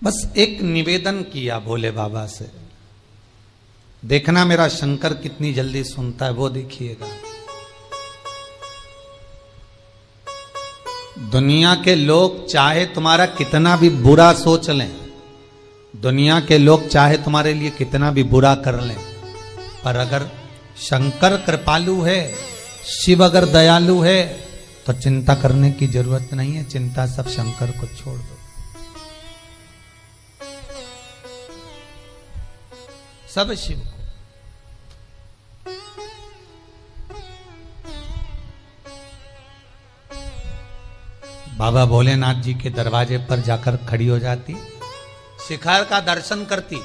बस एक निवेदन किया भोले बाबा से, देखना मेरा शंकर कितनी जल्दी सुनता है, वो देखिएगा। दुनिया के लोग चाहे तुम्हारा कितना भी बुरा सोच लें, दुनिया के लोग चाहे तुम्हारे लिए कितना भी बुरा कर लें, पर अगर शंकर कृपालु है, शिव अगर दयालु है, तो चिंता करने की जरूरत नहीं है। चिंता सब शंकर को छोड़ दो, सब शिव को। बाबा भोलेनाथ जी के दरवाजे पर जाकर खड़ी हो जाती, शिखर का दर्शन करती,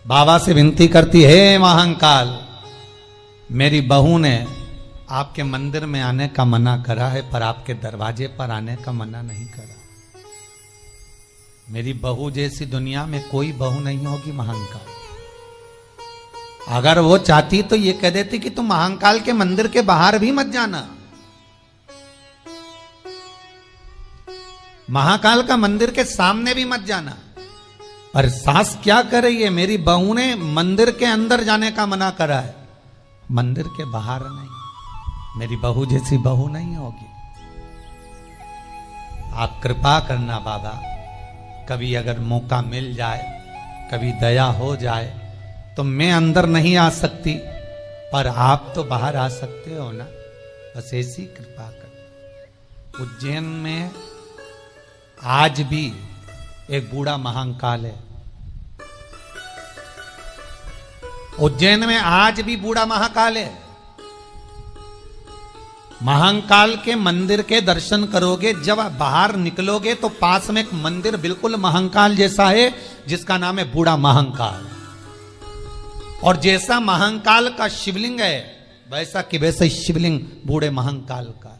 बाबा से विनती करती, हे महाकाल, मेरी बहू ने आपके मंदिर में आने का मना करा है, पर आपके दरवाजे पर आने का मना नहीं करा। मेरी बहू जैसी दुनिया में कोई बहू नहीं होगी महाकाल। अगर वो चाहती तो ये कह देती कि तुम महाकाल के मंदिर के बाहर भी मत जाना, महाकाल का मंदिर के सामने भी मत जाना। पर सास क्या कर रही है, मेरी बहू ने मंदिर के अंदर जाने का मना करा है, मंदिर के बाहर नहीं। मेरी बहू जैसी बहू नहीं होगी। आप कृपा करना बाबा, कभी अगर मौका मिल जाए, कभी दया हो जाए, तो मैं अंदर नहीं आ सकती, पर आप तो बाहर आ सकते हो ना, बस ऐसी कृपा कर। उज्जैन में आज भी एक बूढ़ा महाकाल है, उज्जैन में आज भी बूढ़ा महाकाल है। महाकाल के मंदिर के दर्शन करोगे, जब बाहर निकलोगे तो पास में एक मंदिर बिल्कुल महाकाल जैसा है, जिसका नाम है बूढ़ा महाकाल। और जैसा महाकाल का शिवलिंग है, वैसा कि वैसा ही शिवलिंग बूढ़े महाकाल का है,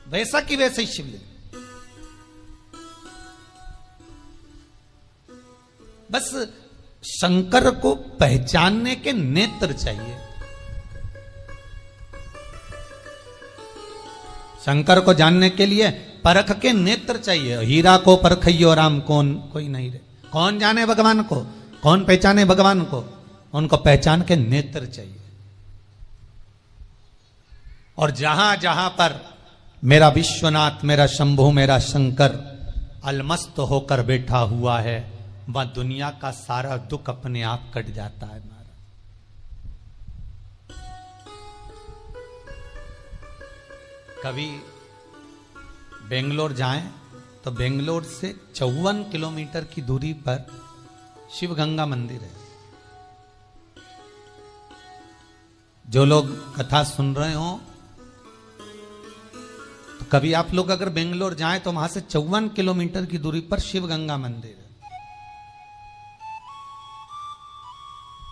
वैसा कि वैसे ही शिवलिंग। बस शंकर को पहचानने के नेत्र चाहिए। शंकर को जानने के लिए परख के नेत्र चाहिए। हीरा को परखइयो राम कौन कोई नहीं रे, कौन जाने भगवान को, कौन पहचाने भगवान को, उनको पहचान के नेत्र चाहिए। और जहां जहां पर मेरा विश्वनाथ, मेरा शंभु, मेरा शंकर अलमस्त होकर बैठा हुआ है, वह दुनिया का सारा दुख अपने आप कट जाता है महाराज। कभी बेंगलोर जाएं तो बेंगलोर से 54 किलोमीटर की दूरी पर शिव गंगा मंदिर है। जो लोग कथा सुन रहे हो, तो कभी आप लोग अगर बेंगलोर जाएं तो वहां से 54 किलोमीटर की दूरी पर शिव गंगा मंदिर है।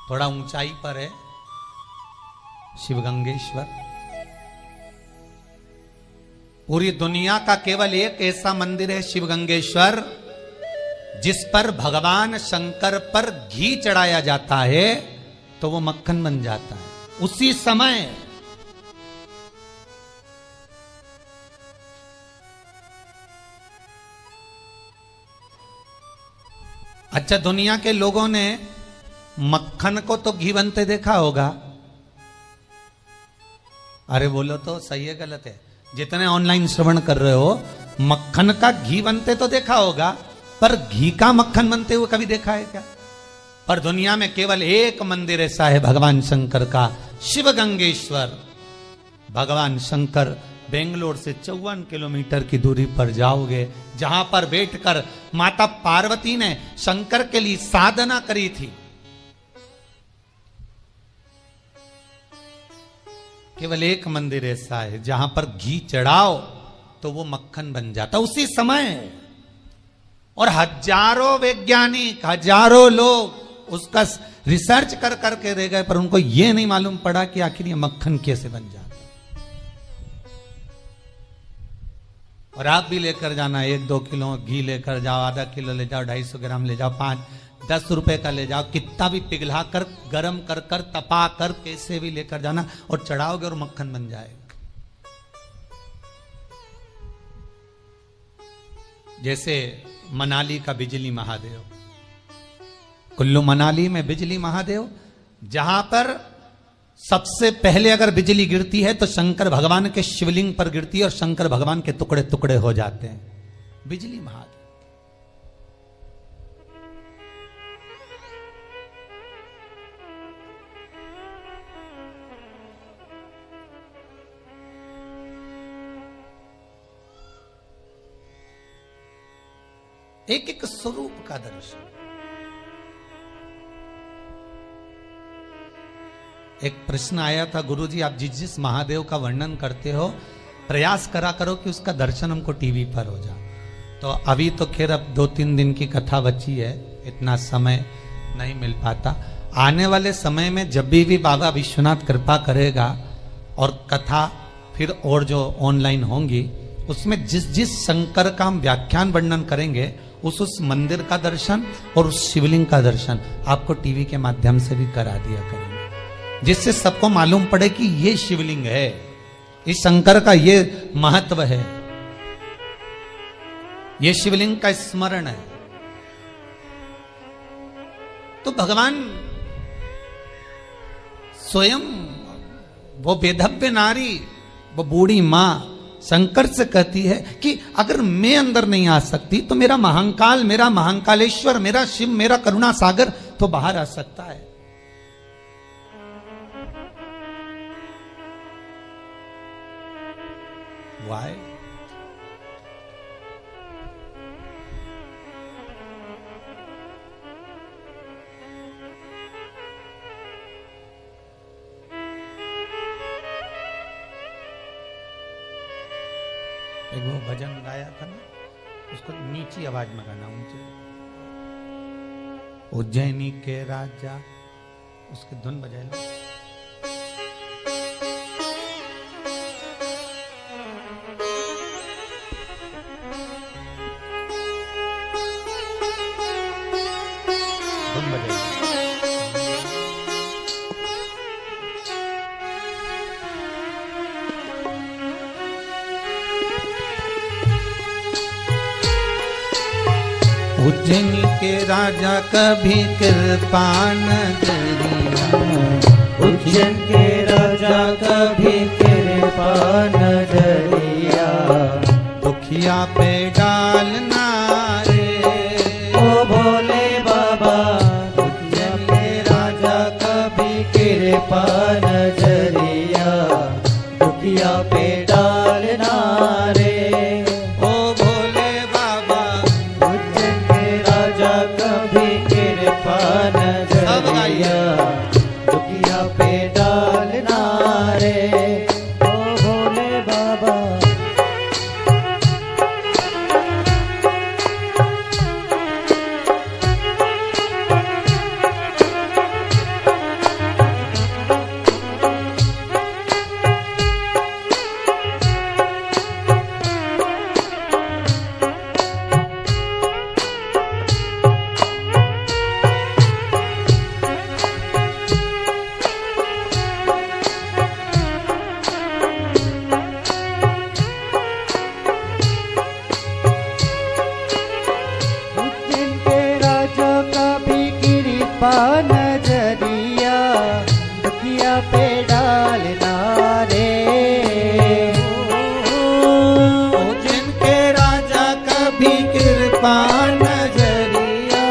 थोड़ा ऊंचाई पर है शिवगंगेश्वर। पूरी दुनिया का केवल एक ऐसा मंदिर है शिवगंगेश्वर, जिस पर भगवान शंकर पर घी चढ़ाया जाता है तो वो मक्खन बन जाता है उसी समय। अच्छा, दुनिया के लोगों ने मक्खन को तो घी बनते देखा होगा। अरे बोलो तो सही है गलत है? जितने ऑनलाइन श्रवण कर रहे हो, मक्खन का घी बनते तो देखा होगा, पर घी का मक्खन बनते हुए कभी देखा है क्या? पर दुनिया में केवल एक मंदिर ऐसा है भगवान शंकर का, शिवगंगेश्वर। भगवान शंकर बेंगलोर से 54 किलोमीटर की दूरी पर जाओगे, जहां पर बैठकर माता पार्वती ने शंकर के लिए साधना करी थी। केवल एक मंदिर ऐसा है जहां पर घी चढ़ाओ तो वो मक्खन बन जाता उसी समय। और हजारों वैज्ञानिक, हजारों लोग उसका रिसर्च कर करके रह गए, पर उनको ये नहीं मालूम पड़ा कि आखिर ये मक्खन कैसे बन जाता। और आप भी लेकर जाना, 1-2 किलो घी लेकर जाओ, आधा किलो ले जाओ, 250 ग्राम ले जाओ, 5-10 रुपए का ले जाओ, कितना भी पिघला कर, गरम कर कर, तपा कर, कैसे भी लेकर जाना और चढ़ाओगे और मक्खन बन जाएगा। जैसे मनाली का बिजली महादेव, कुल्लू मनाली में बिजली महादेव, जहां पर सबसे पहले अगर बिजली गिरती है तो शंकर भगवान के शिवलिंग पर गिरती है और शंकर भगवान के टुकड़े टुकड़े हो जाते हैं। बिजली महादेव। एक एक स्वरूप का दर्शन। एक प्रश्न आया था, गुरुजी आप जिस जिस महादेव का वर्णन करते हो प्रयास करा करो कि उसका दर्शन हमको टीवी पर हो जाए। तो अभी तो खैर अब 2-3 दिन की कथा बची है, इतना समय नहीं मिल पाता। आने वाले समय में जब भी बाबा विश्वनाथ कृपा करेगा और कथा फिर और जो ऑनलाइन होंगी उसमें जिस जिस शंकर का हम व्याख्यान वर्णन करेंगे उस मंदिर का दर्शन और उस शिवलिंग का दर्शन आपको टीवी के माध्यम से भी करा दिया करेंगे, जिससे सबको मालूम पड़े कि ये शिवलिंग है, इस शंकर का ये महत्व है, ये शिवलिंग का स्मरण है। तो भगवान स्वयं वो वेधव्य नारी, वो बूढ़ी मां शंकर से कहती है कि अगर मैं अंदर नहीं आ सकती तो मेरा महाकाल, मेरा महाकालेश्वर, मेरा शिव, मेरा करुणा सागर तो बाहर आ सकता है। Why? एक वो भजन गाया था ना, उसको नीची आवाज में गाना, ऊंचे। उज्जैनी के राजा, उसकी धुन बजाए लो। धुन बजाए। उज्जैनी के राजा कभी कृपा न करिया, उज्जैन के राजा कभी कृपा न करिया, दुखिया पे डालना रे ओ भोले बाबा। उज्जैन के राजा कभी कृपा न करिया, दुखिया पे डालना रे ओ भोले बाबा। उज्जैन के राजा कभी कृपा न करिया, दुखिया पे डालना रे ओ भोले बाबा। नजरिया दुखिया पे डालना रे, जिनके राजा कभी कृपा नजरिया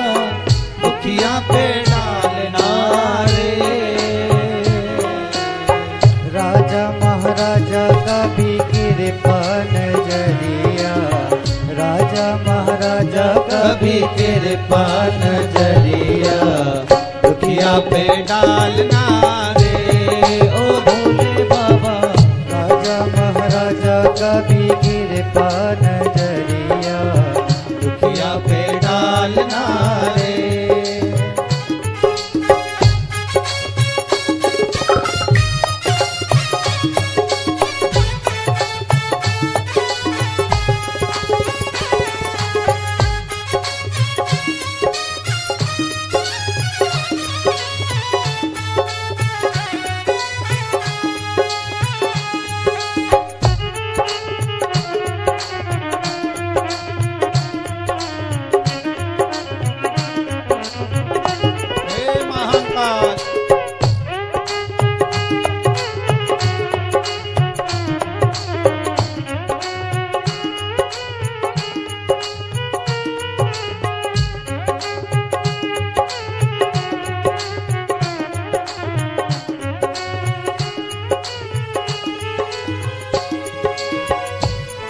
दुखिया पे डालना रे। राजा महाराजा का भी कृपा नजरिया, राजा महाराजा का भी कृपा नजरिया, दुखिया पे डालना रे ओ भोले बाबा। राजा महाराजा का भी कृपा नजरिया, दुखिया पे डालना रे।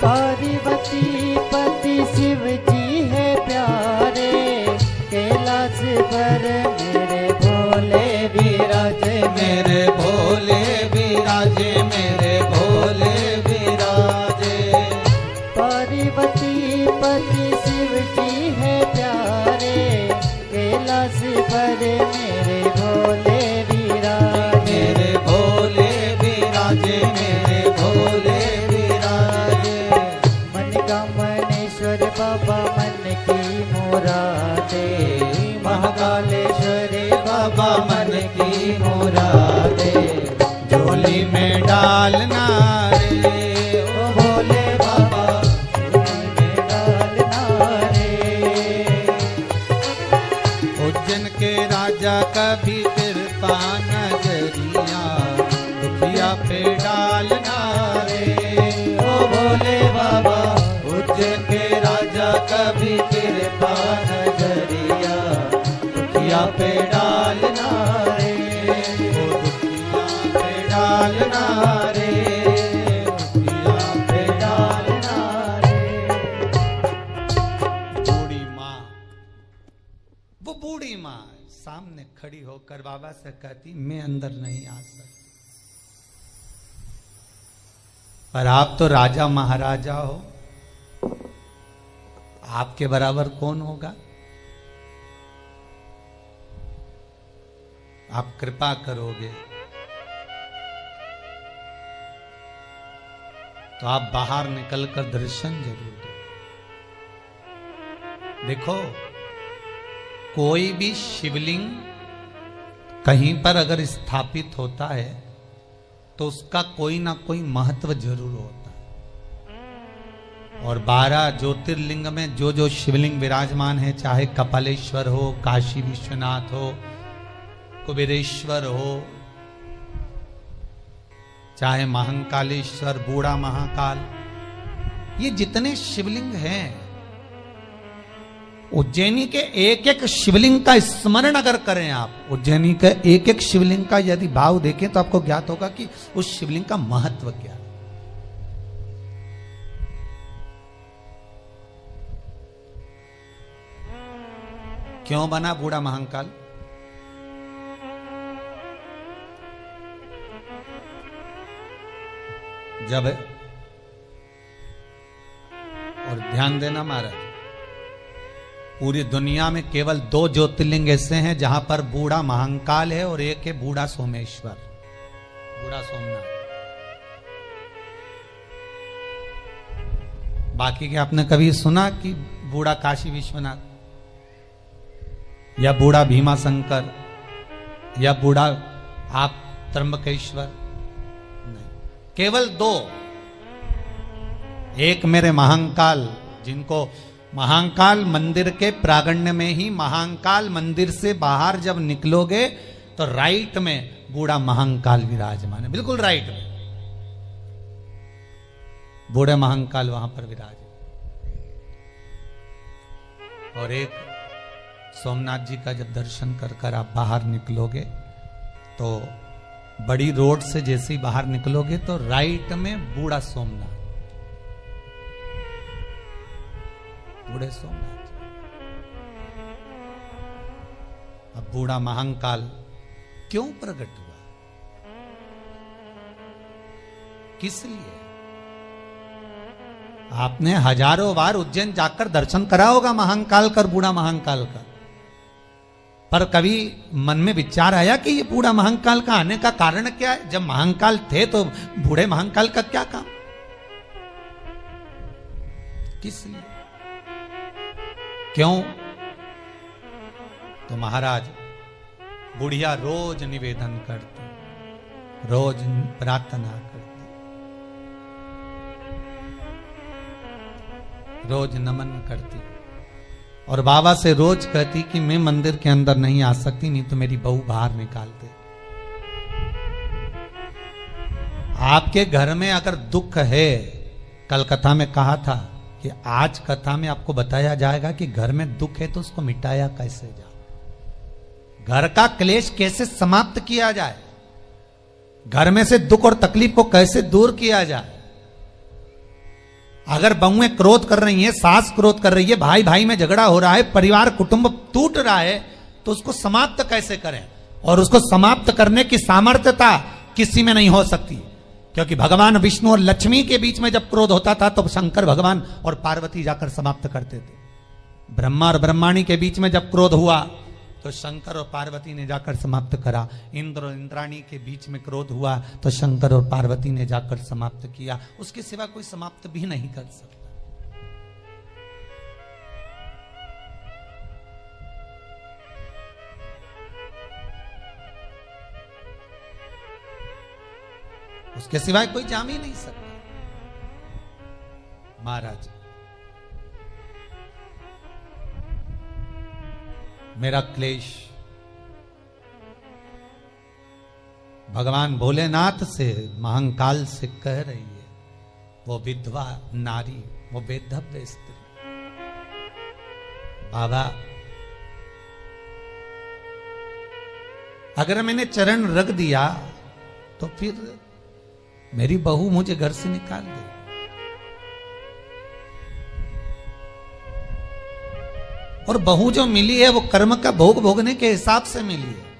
पार्वती पति शिव जी है प्यारे, कैलाश पर मेरे भोले विराजे, मेरे भोले विराजे, मेरे भोले विराजे। पार्वती पति शिव जी है प्यारे, कैलाश पर मेरे भोले विराजे, मेरे भोले विराजे, मेरे भोले विराजे। मन का मनेश्वर बाबा मन की मुरादे, महाकालेश्वरी बाबा मन की मुरादे, झोली में डालना रे ओ भोले बाबा झोली में डालना रे। उज्जैन के राजा कभी कृपा नजरिया, दुखिया पे डालना रे ओ भोले बाबा उज्जैन के राजा कभी कृपा नजरिया, दुखिया पे डालना रे ओ दुखिया पे डालना रे, दुखिया पे डालना रे। बूढ़ी माँ, वो बूढ़ी माँ सामने खड़ी होकर बाबा से कहती मैं अंदर नहीं आ सकती, पर आप तो राजा महाराजा हो, आपके बराबर कौन होगा, आप कृपा करोगे तो आप बाहर निकलकर दर्शन जरूर दो। देखो, कोई भी शिवलिंग कहीं पर अगर स्थापित होता है तो उसका कोई ना कोई महत्व जरूर होता है। और 12 ज्योतिर्लिंग में जो जो शिवलिंग विराजमान है, चाहे कपालेश्वर हो, काशी विश्वनाथ हो, कुबेरेश्वर हो, चाहे महाकालेश्वर, बूढ़ा महाकाल, ये जितने शिवलिंग हैं, उज्जैनी के एक एक शिवलिंग का स्मरण अगर करें आप, उज्जैनी के एक एक शिवलिंग का यदि भाव देखें तो आपको ज्ञात होगा कि उस शिवलिंग का महत्व क्या है। क्यों बना बूढ़ा महाकाल? जब, और ध्यान देना महाराज, पूरी दुनिया में केवल 2 ज्योतिर्लिंग ऐसे हैं जहां पर बूढ़ा महाकाल है और एक है बूढ़ा सोमेश्वर, बूढ़ा सोमनाथ। बाकी के आपने कभी सुना कि बूढ़ा काशी विश्वनाथ या बूढ़ा भीमा शंकर या बूढ़ा आप त्र्यंबकेश्वर? नहीं, केवल 2। एक मेरे महाकाल, जिनको महाकाल मंदिर के प्रांगण में ही, महाकाल मंदिर से बाहर जब निकलोगे तो राइट में बूढ़ा महाकाल विराजमान है, बिल्कुल राइट में बूढ़े महाकाल वहां पर विराज। और एक सोमनाथ जी का जब दर्शन कर कर आप बाहर निकलोगे तो बड़ी रोड से जैसे ही बाहर निकलोगे तो राइट में बूढ़ा सोमनाथ, बूढ़े सोमनाथ। अब बूढ़ा महाकाल क्यों प्रकट हुआ, किस लिए? आपने हजारों बार उज्जैन जाकर दर्शन करा होगा महाकाल का, बूढ़ा महाकाल का, पर कभी मन में विचार आया कि ये बूढ़ा महाकाल का आने का कारण क्या है? जब महाकाल थे तो बूढ़े महाकाल का क्या काम, किस लिए, क्यों? तो महाराज बुढ़िया रोज निवेदन करती, रोज प्रार्थना करती, रोज नमन करती और बाबा से रोज कहती कि मैं मंदिर के अंदर नहीं आ सकती, नहीं तो मेरी बहू बाहर निकाल दे। आपके घर में अगर दुख है, कल कथा में कहा था कि आज कथा में आपको बताया जाएगा कि घर में दुख है तो उसको मिटाया कैसे जाए, घर का क्लेश कैसे समाप्त किया जाए, घर में से दुख और तकलीफ को कैसे दूर किया जाए। अगर बहुएं क्रोध कर रही हैं, सास क्रोध कर रही है, भाई भाई में झगड़ा हो रहा है, परिवार कुटुंब टूट रहा है, तो उसको समाप्त कैसे करें? और उसको समाप्त करने की सामर्थ्यता किसी में नहीं हो सकती, क्योंकि भगवान विष्णु और लक्ष्मी के बीच में जब क्रोध होता था तो शंकर भगवान और पार्वती जाकर समाप्त करते थे। ब्रह्मा और ब्रह्माणी के बीच में जब क्रोध हुआ तो शंकर और पार्वती ने जाकर समाप्त करा। इंद्र और इंद्राणी के बीच में क्रोध हुआ तो शंकर और पार्वती ने जाकर समाप्त किया। उसके सिवा कोई समाप्त भी नहीं कर सकता। उसके सिवाय कोई जाम ही नहीं सकता। महाराज, मेरा क्लेश भगवान भोलेनाथ से महाकाल से कह रही है, वो विधवा नारी, वो बेधव्य स्त्री, बाबा अगर मैंने चरण रख दिया तो फिर मेरी बहू मुझे घर से निकाल दे। और बहू जो मिली है वो कर्म का भोग भोगने के हिसाब से मिली है।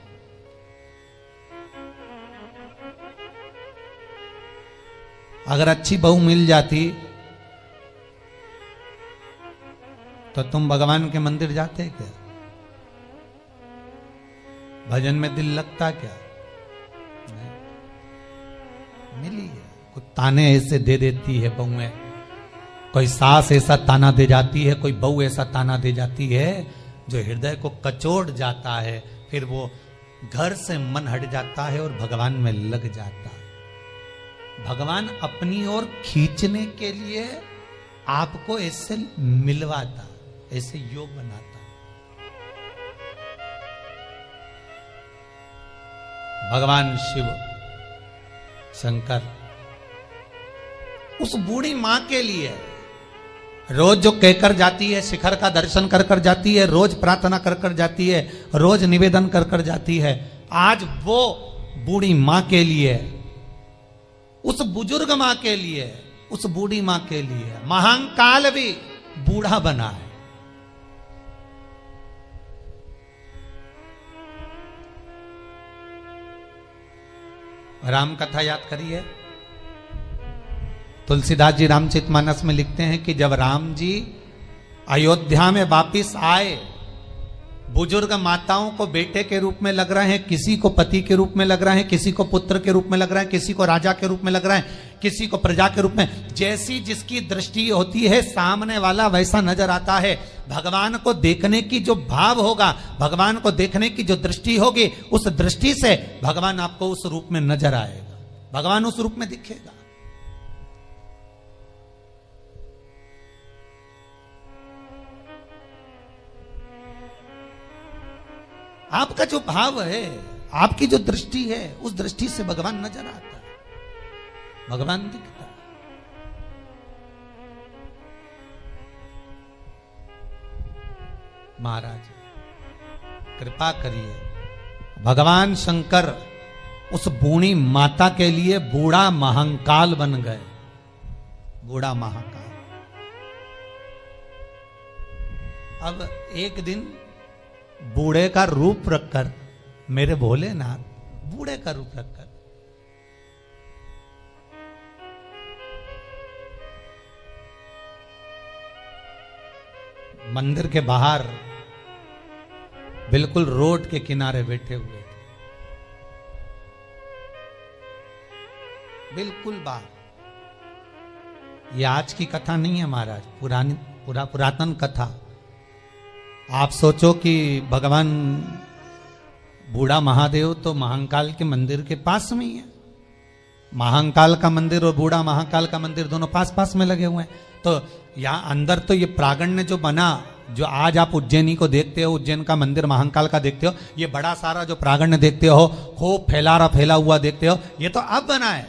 अगर अच्छी बहू मिल जाती तो तुम भगवान के मंदिर जाते क्या? भजन में दिल लगता क्या? मिली है। कुछ ताने ऐसे दे देती है बहुएं, कोई सास ऐसा ताना दे जाती है, कोई बहू ऐसा ताना दे जाती है जो हृदय को कचोड़ जाता है। फिर वो घर से मन हट जाता है और भगवान में लग जाता है। भगवान अपनी ओर खींचने के लिए आपको ऐसे मिलवाता, ऐसे योग बनाता। भगवान शिव शंकर उस बूढ़ी मां के लिए रोज जो कहकर जाती है, शिखर का दर्शन कर कर जाती है, रोज प्रार्थना कर कर जाती है, रोज निवेदन कर कर जाती है, आज वो बूढ़ी मां के लिए, उस बुजुर्ग मां के लिए, उस बूढ़ी मां के लिए महाकाल भी बूढ़ा बना है। राम कथा याद करिए। तुलसीदास जी रामचरितमानस में लिखते हैं कि जब राम जी अयोध्या में वापिस आए, बुजुर्ग माताओं को बेटे के रूप में लग रहे हैं, किसी को पति के रूप में लग रहे हैं, किसी को पुत्र के रूप में लग रहे हैं, किसी को राजा के रूप में लग रहे हैं, किसी को प्रजा के रूप में। जैसी जिसकी दृष्टि होती है, सामने वाला वैसा नजर आता है। भगवान को देखने की जो भाव होगा, भगवान को देखने की जो दृष्टि होगी, उस दृष्टि से भगवान आपको उस रूप में नजर आएगा, भगवान उस रूप में दिखेगा। आपका जो भाव है, आपकी जो दृष्टि है, उस दृष्टि से भगवान नजर आता है, भगवान दिखता है। महाराज कृपा करिए, भगवान शंकर उस बूढ़ी माता के लिए बूढ़ा महाकाल बन गए, बूढ़ा महाकाल। अब एक दिन बूढ़े का रूप रखकर, मेरे भोलेनाथ बूढ़े का रूप रखकर मंदिर के बाहर बिल्कुल रोड के किनारे बैठे हुए थे, बिल्कुल बाहर। ये आज की कथा नहीं है महाराज, पुरातन कथा। आप सोचो कि भगवान बूढ़ा महादेव तो महाकाल के मंदिर के पास में ही है। महाकाल का मंदिर और बूढ़ा महाकाल का मंदिर दोनों पास पास में लगे हुए हैं। तो यहाँ अंदर तो ये प्रांगण जो बना, जो आज आप उज्जैनी को देखते हो, उज्जैन का मंदिर महाकाल का देखते हो, ये बड़ा सारा जो प्रांगण देखते हो, खूब फैला हुआ देखते हो, ये तो अब बना है।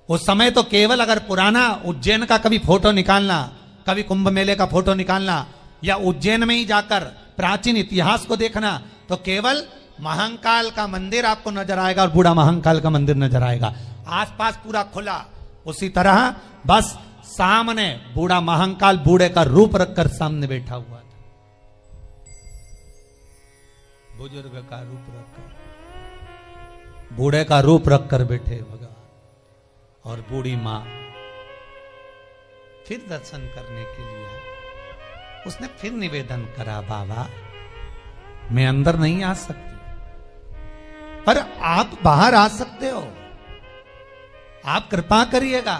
उस समय तो केवल अगर पुराना उज्जैन का कभी फोटो निकालना, कभी कुंभ मेले का फोटो निकालना, या उज्जैन में ही जाकर प्राचीन इतिहास को देखना, तो केवल महाकाल का मंदिर आपको नजर आएगा और बूढ़ा महाकाल का मंदिर नजर आएगा। आसपास पूरा खुला। उसी तरह बस सामने बूढ़ा महाकाल बूढ़े का रूप रखकर सामने बैठा हुआ था, बुजुर्ग का रूप रखकर, बूढ़े का रूप रखकर बैठे भगवान। और बूढ़ी मां फिर दर्शन करने के लिए आई। उसने फिर निवेदन करा, बाबा मैं अंदर नहीं आ सकती, पर आप बाहर आ सकते हो, आप कृपा करिएगा।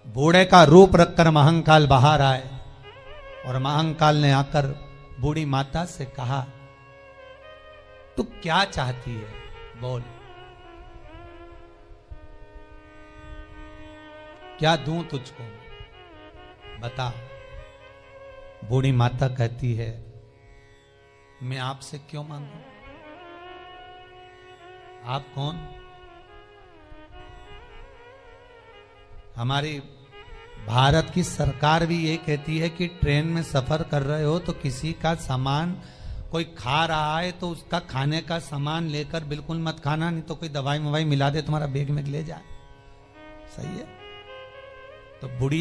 बूढ़े का रूप रखकर महाकाल बाहर आए और महाकाल ने आकर बूढ़ी माता से कहा, तू क्या चाहती है, बोल, क्या दूं तुझको, बता। बूढ़ी माता कहती है, मैं आपसे क्यों मांगू, आप कौन? हमारी भारत की सरकार भी ये कहती है कि ट्रेन में सफर कर रहे हो तो किसी का सामान कोई खा रहा है तो उसका खाने का सामान लेकर बिल्कुल मत खाना, नहीं तो कोई दवाई मवाई मिला दे तुम्हारा बैग में ले जाए। सही है? तो बूढ़ी